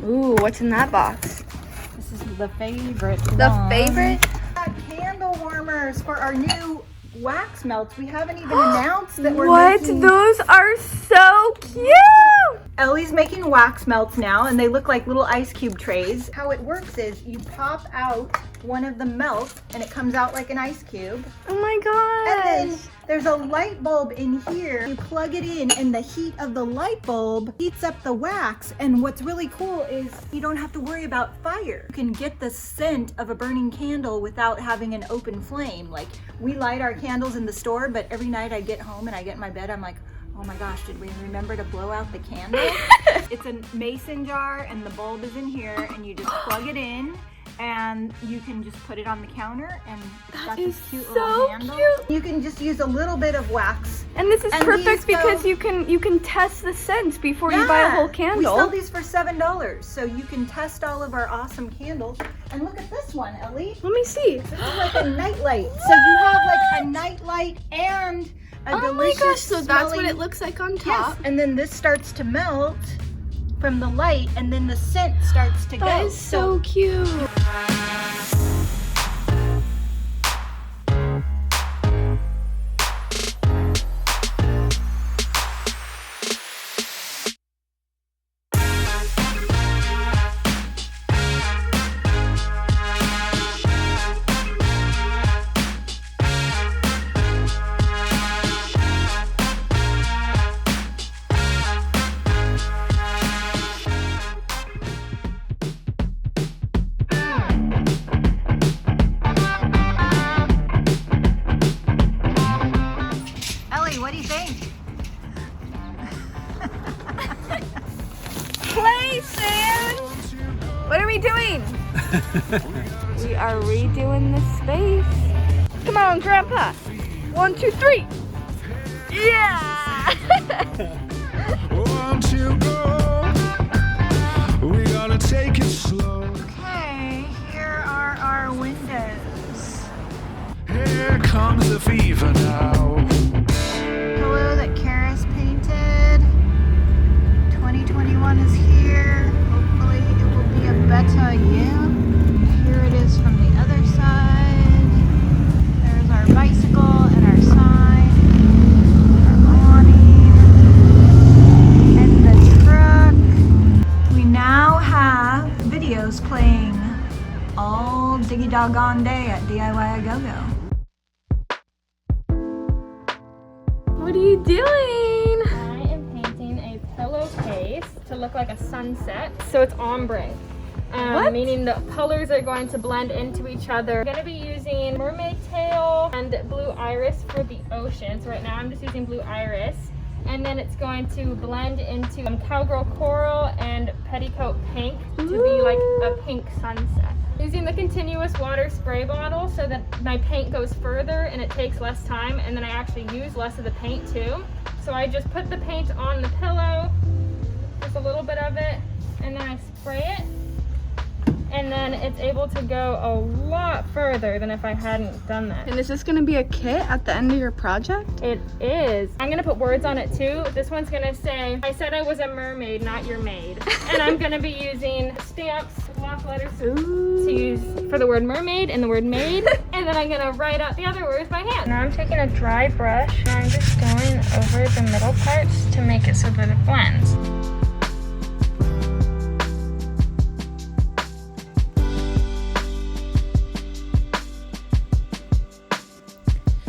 Ooh, what's in that box? This is the favorite The one. favorite? Candle warmers for our new wax melts. We haven't even announced that we're What? making... Those are so cute! Ellie's making wax melts now, and they look like little ice cube trays. How it works is you pop out one of the melts, and it comes out like an ice cube. Oh my gosh! And then there's a light bulb in here. You plug it in, and the heat of the light bulb heats up the wax. And what's really cool is you don't have to worry about fire. You can get the scent of a burning candle without having an open flame. Like, we light our candles in the store, but every night I get home and I get in my bed, I'm like, oh my gosh, did we remember to blow out the candle? It's a mason jar, and the bulb is in here, and you just plug it in, and you can just put it on the counter, and it's got this cute little handle. Cute. You can just use a little bit of wax. And this is And perfect these because go- you can test the scent before you buy a whole candle. We sell these for $7, so you can test all of our awesome candles. And look at this one, Ellie. Let me see. This is like a nightlight. So you have like a nightlight and a Oh my delicious gosh, so that's what smelling- it looks like on Yes, top. and then this starts to melt from the light, and then the scent starts to go. That is so cute. Ellie, what do you think? Clayson! What are we doing? We are redoing this space. Come on, Grandpa. 1, 2, 3. Yeah! Won't you go? We gotta take it slow. Okay, here are our windows. Here comes the fever now. Hello that Kara's painted. 2021 is here. Hopefully it will be a better year. Here it is from the other side. There's our bicycle and our sign. Our awning. And the truck. We now have videos playing all diggy doggone day at DIY A Go-Go. What are you doing? I am painting a pillowcase to look like a sunset, so it's ombre. What? Meaning the colors are going to blend into each other. I'm going to be using mermaid tail and blue iris for the ocean. So right now I'm just using blue iris. And then it's going to blend into cowgirl coral and petticoat pink to be like a pink sunset. Using the continuous water spray bottle so that my paint goes further and it takes less time, and then I actually use less of the paint too. So I just put the paint on the pillow, just a little bit of it, and then I spray it. And then it's able to go a lot further than if I hadn't done that. And is this going to be a kit at the end of your project? It is. I'm gonna put words on it too. This one's gonna say, I said I was a mermaid, not your maid. And I'm gonna be using stamps, block letters to use for the word mermaid and the word maid. And then I'm gonna write out the other words by hand. Now I'm taking a dry brush and I'm just going over the middle parts to make it so that it blends.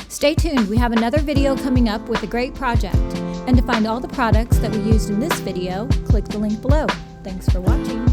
Stay tuned, we have another video coming up with a great project. And to find all the products that we used in this video, click the link below. Thanks for watching.